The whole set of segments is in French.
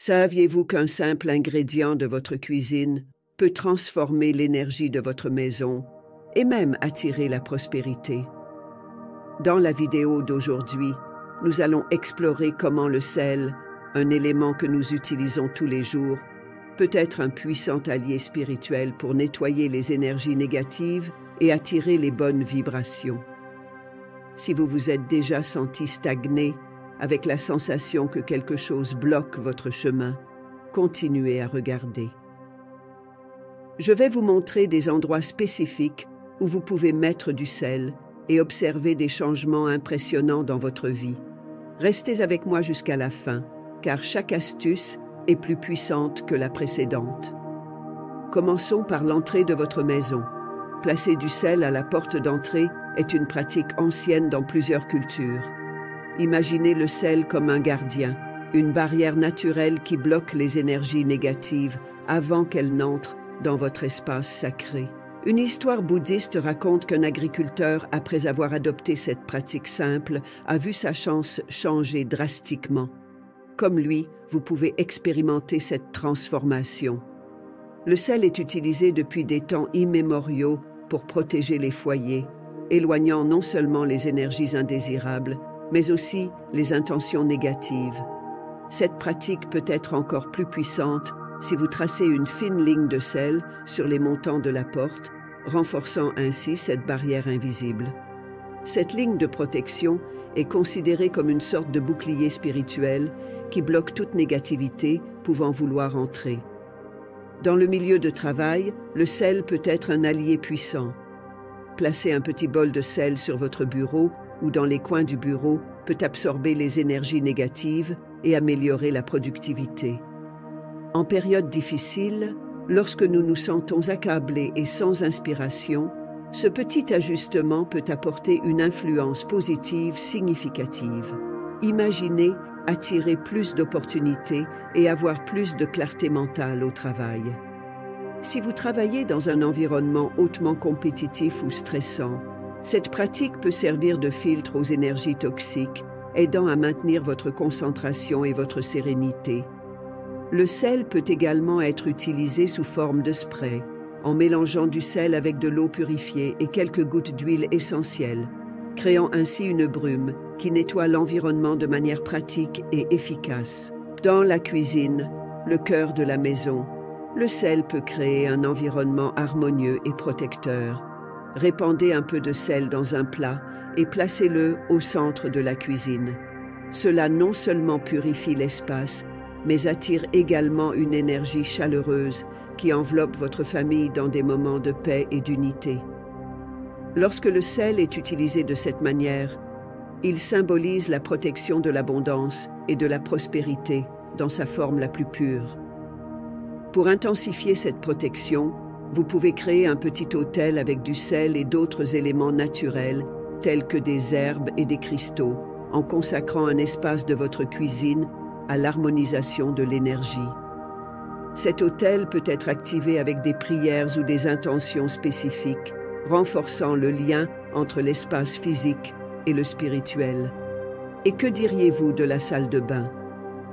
Saviez-vous qu'un simple ingrédient de votre cuisine peut transformer l'énergie de votre maison et même attirer la prospérité? Dans la vidéo d'aujourd'hui, nous allons explorer comment le sel, un élément que nous utilisons tous les jours, peut être un puissant allié spirituel pour nettoyer les énergies négatives et attirer les bonnes vibrations. Si vous vous êtes déjà senti stagné, avec la sensation que quelque chose bloque votre chemin, continuez à regarder. Je vais vous montrer des endroits spécifiques où vous pouvez mettre du sel et observer des changements impressionnants dans votre vie. Restez avec moi jusqu'à la fin, car chaque astuce est plus puissante que la précédente. Commençons par l'entrée de votre maison. Placer du sel à la porte d'entrée est une pratique ancienne dans plusieurs cultures. Imaginez le sel comme un gardien, une barrière naturelle qui bloque les énergies négatives avant qu'elles n'entrent dans votre espace sacré. Une histoire bouddhiste raconte qu'un agriculteur, après avoir adopté cette pratique simple, a vu sa chance changer drastiquement. Comme lui, vous pouvez expérimenter cette transformation. Le sel est utilisé depuis des temps immémoriaux pour protéger les foyers, éloignant non seulement les énergies indésirables, mais aussi les intentions négatives. Cette pratique peut être encore plus puissante si vous tracez une fine ligne de sel sur les montants de la porte, renforçant ainsi cette barrière invisible. Cette ligne de protection est considérée comme une sorte de bouclier spirituel qui bloque toute négativité pouvant vouloir entrer. Dans le milieu de travail, le sel peut être un allié puissant. Placer un petit bol de sel sur votre bureau ou dans les coins du bureau peut absorber les énergies négatives et améliorer la productivité. En période difficile, lorsque nous nous sentons accablés et sans inspiration, ce petit ajustement peut apporter une influence positive significative. Imaginez attirer plus d'opportunités et avoir plus de clarté mentale au travail. Si vous travaillez dans un environnement hautement compétitif ou stressant, cette pratique peut servir de filtre aux énergies toxiques, aidant à maintenir votre concentration et votre sérénité. Le sel peut également être utilisé sous forme de spray, en mélangeant du sel avec de l'eau purifiée et quelques gouttes d'huile essentielle, créant ainsi une brume qui nettoie l'environnement de manière pratique et efficace. Dans la cuisine, le cœur de la maison, le sel peut créer un environnement harmonieux et protecteur. Répandez un peu de sel dans un plat et placez-le au centre de la cuisine. Cela non seulement purifie l'espace, mais attire également une énergie chaleureuse qui enveloppe votre famille dans des moments de paix et d'unité. Lorsque le sel est utilisé de cette manière, il symbolise la protection de l'abondance et de la prospérité dans sa forme la plus pure. Pour intensifier cette protection, vous pouvez créer un petit autel avec du sel et d'autres éléments naturels, tels que des herbes et des cristaux, en consacrant un espace de votre cuisine à l'harmonisation de l'énergie. Cet autel peut être activé avec des prières ou des intentions spécifiques, renforçant le lien entre l'espace physique et le spirituel. Et que diriez-vous de la salle de bain?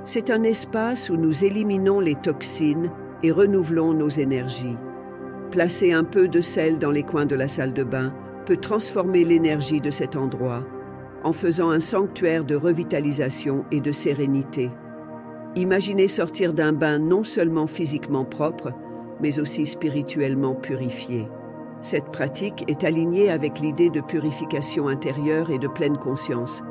C'est un espace où nous éliminons les toxines et renouvelons nos énergies. Placer un peu de sel dans les coins de la salle de bain peut transformer l'énergie de cet endroit, en faisant un sanctuaire de revitalisation et de sérénité. Imaginez sortir d'un bain non seulement physiquement propre, mais aussi spirituellement purifié. Cette pratique est alignée avec l'idée de purification intérieure et de pleine conscience.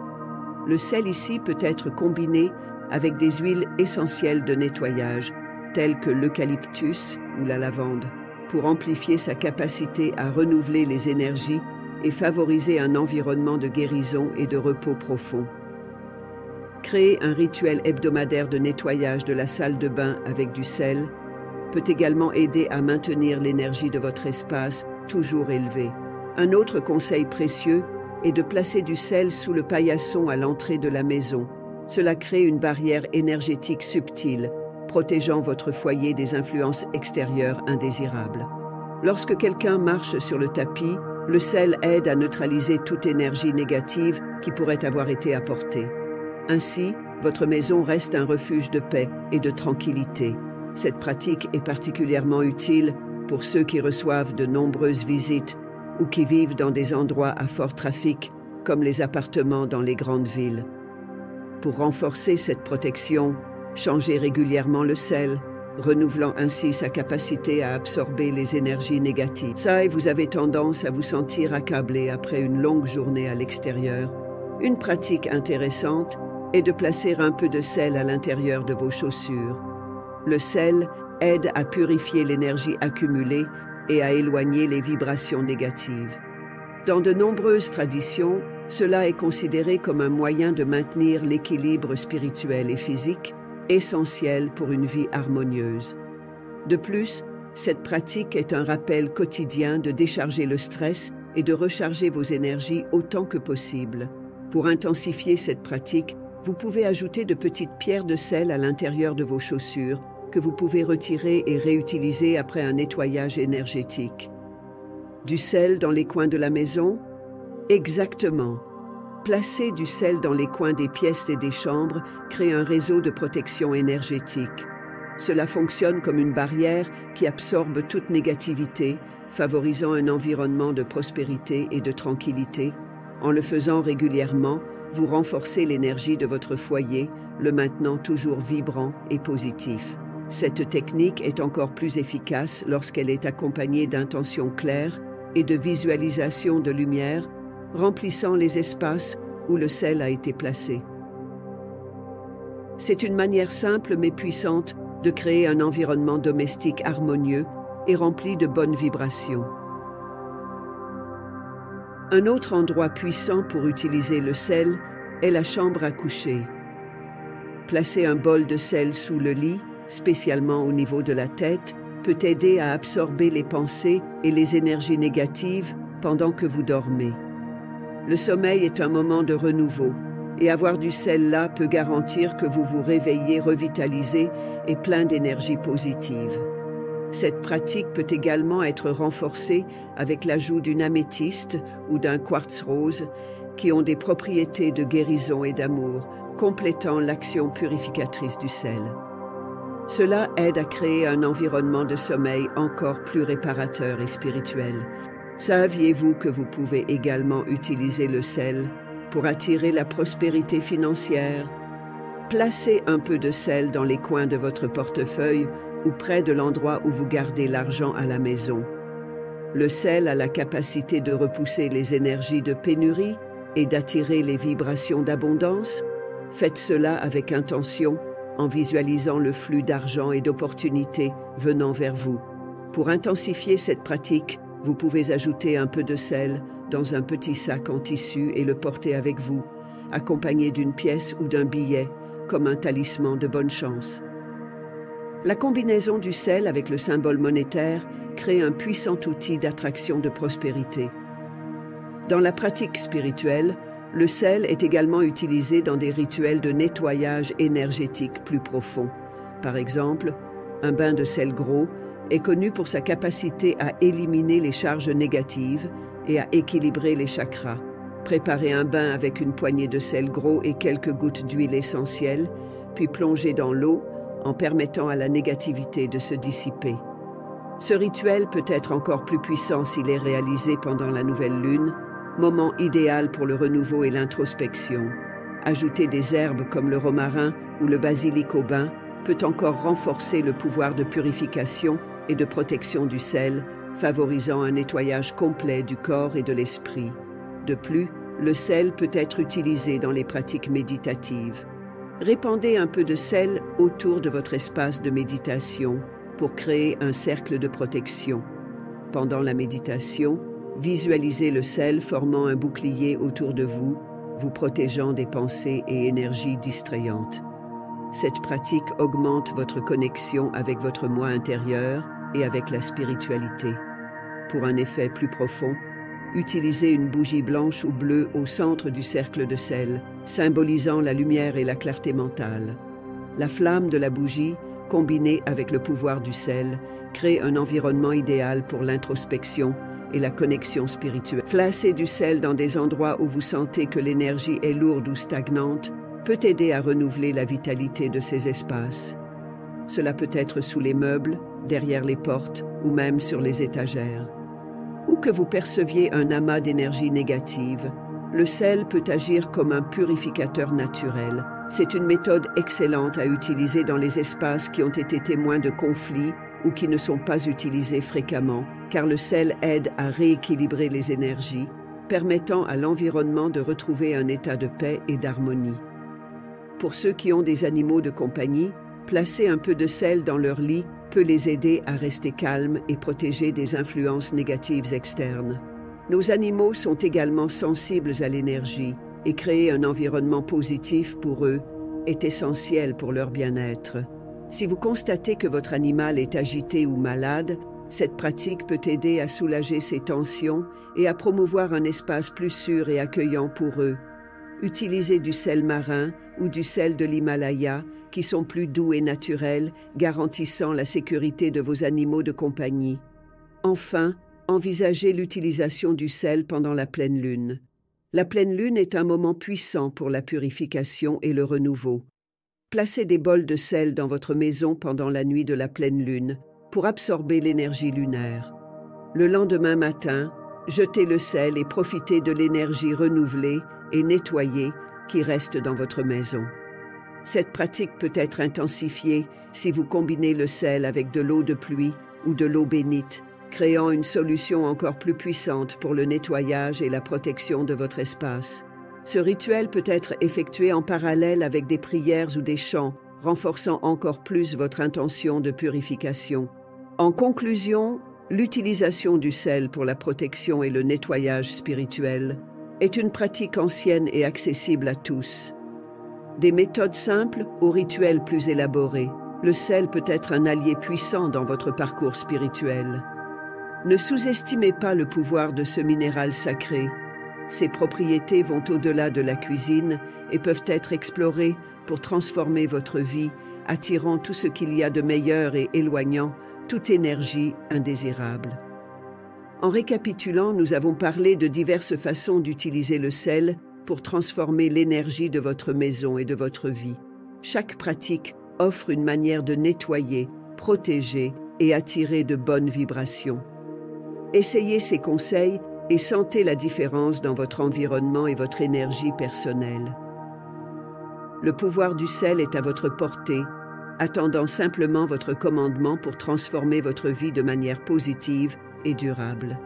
Le sel ici peut être combiné avec des huiles essentielles de nettoyage, telles que l'eucalyptus ou la lavande, pour amplifier sa capacité à renouveler les énergies et favoriser un environnement de guérison et de repos profond. Créer un rituel hebdomadaire de nettoyage de la salle de bain avec du sel peut également aider à maintenir l'énergie de votre espace toujours élevée. Un autre conseil précieux est de placer du sel sous le paillasson à l'entrée de la maison. Cela crée une barrière énergétique subtile, protégeant votre foyer des influences extérieures indésirables. Lorsque quelqu'un marche sur le tapis, le sel aide à neutraliser toute énergie négative qui pourrait avoir été apportée. Ainsi, votre maison reste un refuge de paix et de tranquillité. Cette pratique est particulièrement utile pour ceux qui reçoivent de nombreuses visites ou qui vivent dans des endroits à fort trafic, comme les appartements dans les grandes villes. Pour renforcer cette protection, changez régulièrement le sel, renouvelant ainsi sa capacité à absorber les énergies négatives. Ça, et vous avez tendance à vous sentir accablé après une longue journée à l'extérieur. Une pratique intéressante est de placer un peu de sel à l'intérieur de vos chaussures. Le sel aide à purifier l'énergie accumulée et à éloigner les vibrations négatives. Dans de nombreuses traditions, cela est considéré comme un moyen de maintenir l'équilibre spirituel et physique, essentiel pour une vie harmonieuse. De plus, cette pratique est un rappel quotidien de décharger le stress et de recharger vos énergies autant que possible. Pour intensifier cette pratique, vous pouvez ajouter de petites pierres de sel à l'intérieur de vos chaussures que vous pouvez retirer et réutiliser après un nettoyage énergétique. Du sel dans les coins de la maison? Exactement. Placer du sel dans les coins des pièces et des chambres crée un réseau de protection énergétique. Cela fonctionne comme une barrière qui absorbe toute négativité, favorisant un environnement de prospérité et de tranquillité. En le faisant régulièrement, vous renforcez l'énergie de votre foyer, le maintenant toujours vibrant et positif. Cette technique est encore plus efficace lorsqu'elle est accompagnée d'intentions claires et de visualisation de lumière, remplissant les espaces où le sel a été placé. C'est une manière simple mais puissante de créer un environnement domestique harmonieux et rempli de bonnes vibrations. Un autre endroit puissant pour utiliser le sel est la chambre à coucher. Placer un bol de sel sous le lit, spécialement au niveau de la tête, peut aider à absorber les pensées et les énergies négatives pendant que vous dormez. Le sommeil est un moment de renouveau, et avoir du sel là peut garantir que vous vous réveillez revitalisé et plein d'énergie positive. Cette pratique peut également être renforcée avec l'ajout d'une améthyste ou d'un quartz rose qui ont des propriétés de guérison et d'amour, complétant l'action purificatrice du sel. Cela aide à créer un environnement de sommeil encore plus réparateur et spirituel. Saviez-vous que vous pouvez également utiliser le sel pour attirer la prospérité financière? Placez un peu de sel dans les coins de votre portefeuille ou près de l'endroit où vous gardez l'argent à la maison. Le sel a la capacité de repousser les énergies de pénurie et d'attirer les vibrations d'abondance. Faites cela avec intention, en visualisant le flux d'argent et d'opportunités venant vers vous. Pour intensifier cette pratique, vous pouvez ajouter un peu de sel dans un petit sac en tissu et le porter avec vous, accompagné d'une pièce ou d'un billet, comme un talisman de bonne chance. La combinaison du sel avec le symbole monétaire crée un puissant outil d'attraction de prospérité. Dans la pratique spirituelle, le sel est également utilisé dans des rituels de nettoyage énergétique plus profonds. Par exemple, un bain de sel gros est connu pour sa capacité à éliminer les charges négatives et à équilibrer les chakras. Préparez un bain avec une poignée de sel gros et quelques gouttes d'huile essentielle, puis plongez dans l'eau en permettant à la négativité de se dissiper. Ce rituel peut être encore plus puissant s'il est réalisé pendant la nouvelle lune, moment idéal pour le renouveau et l'introspection. Ajouter des herbes comme le romarin ou le basilic au bain peut encore renforcer le pouvoir de purification et de protection du sel, favorisant un nettoyage complet du corps et de l'esprit. De plus, le sel peut être utilisé dans les pratiques méditatives. Répandez un peu de sel autour de votre espace de méditation pour créer un cercle de protection. Pendant la méditation, visualisez le sel formant un bouclier autour de vous, vous protégeant des pensées et énergies distrayantes. Cette pratique augmente votre connexion avec votre moi intérieur et avec la spiritualité. Pour un effet plus profond, utilisez une bougie blanche ou bleue au centre du cercle de sel, symbolisant la lumière et la clarté mentale. La flamme de la bougie, combinée avec le pouvoir du sel, crée un environnement idéal pour l'introspection et la connexion spirituelle. Placez du sel dans des endroits où vous sentez que l'énergie est lourde ou stagnante peut aider à renouveler la vitalité de ces espaces. Cela peut être sous les meubles, derrière les portes ou même sur les étagères. Où que vous perceviez un amas d'énergie négative, le sel peut agir comme un purificateur naturel. C'est une méthode excellente à utiliser dans les espaces qui ont été témoins de conflits ou qui ne sont pas utilisés fréquemment, car le sel aide à rééquilibrer les énergies, permettant à l'environnement de retrouver un état de paix et d'harmonie. Pour ceux qui ont des animaux de compagnie, placer un peu de sel dans leur lit peut les aider à rester calmes et protéger des influences négatives externes. Nos animaux sont également sensibles à l'énergie et créer un environnement positif pour eux est essentiel pour leur bien-être. Si vous constatez que votre animal est agité ou malade, cette pratique peut aider à soulager ces tensions et à promouvoir un espace plus sûr et accueillant pour eux. Utilisez du sel marin ou du sel de l'Himalaya, qui sont plus doux et naturels, garantissant la sécurité de vos animaux de compagnie. Enfin, envisagez l'utilisation du sel pendant la pleine lune. La pleine lune est un moment puissant pour la purification et le renouveau. Placez des bols de sel dans votre maison pendant la nuit de la pleine lune pour absorber l'énergie lunaire. Le lendemain matin, jetez le sel et profitez de l'énergie renouvelée et nettoyée qui reste dans votre maison. Cette pratique peut être intensifiée si vous combinez le sel avec de l'eau de pluie ou de l'eau bénite, créant une solution encore plus puissante pour le nettoyage et la protection de votre espace. Ce rituel peut être effectué en parallèle avec des prières ou des chants, renforçant encore plus votre intention de purification. En conclusion, l'utilisation du sel pour la protection et le nettoyage spirituel est une pratique ancienne et accessible à tous. Des méthodes simples aux rituels plus élaborés, le sel peut être un allié puissant dans votre parcours spirituel. Ne sous-estimez pas le pouvoir de ce minéral sacré. Ses propriétés vont au-delà de la cuisine et peuvent être explorées pour transformer votre vie, attirant tout ce qu'il y a de meilleur et éloignant toute énergie indésirable. En récapitulant, nous avons parlé de diverses façons d'utiliser le sel pour transformer l'énergie de votre maison et de votre vie. Chaque pratique offre une manière de nettoyer, protéger et attirer de bonnes vibrations. Essayez ces conseils et sentez la différence dans votre environnement et votre énergie personnelle. Le pouvoir du sel est à votre portée, attendant simplement votre commandement pour transformer votre vie de manière positive et durable.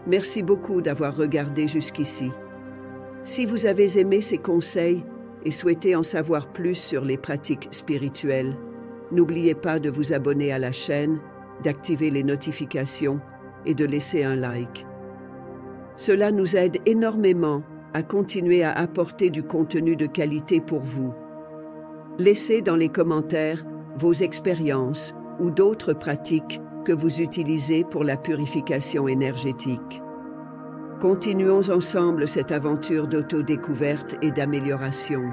Merci beaucoup d'avoir regardé jusqu'ici. Si vous avez aimé ces conseils et souhaitez en savoir plus sur les pratiques spirituelles, n'oubliez pas de vous abonner à la chaîne, d'activer les notifications et de laisser un like. Cela nous aide énormément à continuer à apporter du contenu de qualité pour vous. Laissez dans les commentaires vos expériences ou d'autres pratiques que vous utilisez pour la purification énergétique. Continuons ensemble cette aventure d'autodécouverte et d'amélioration.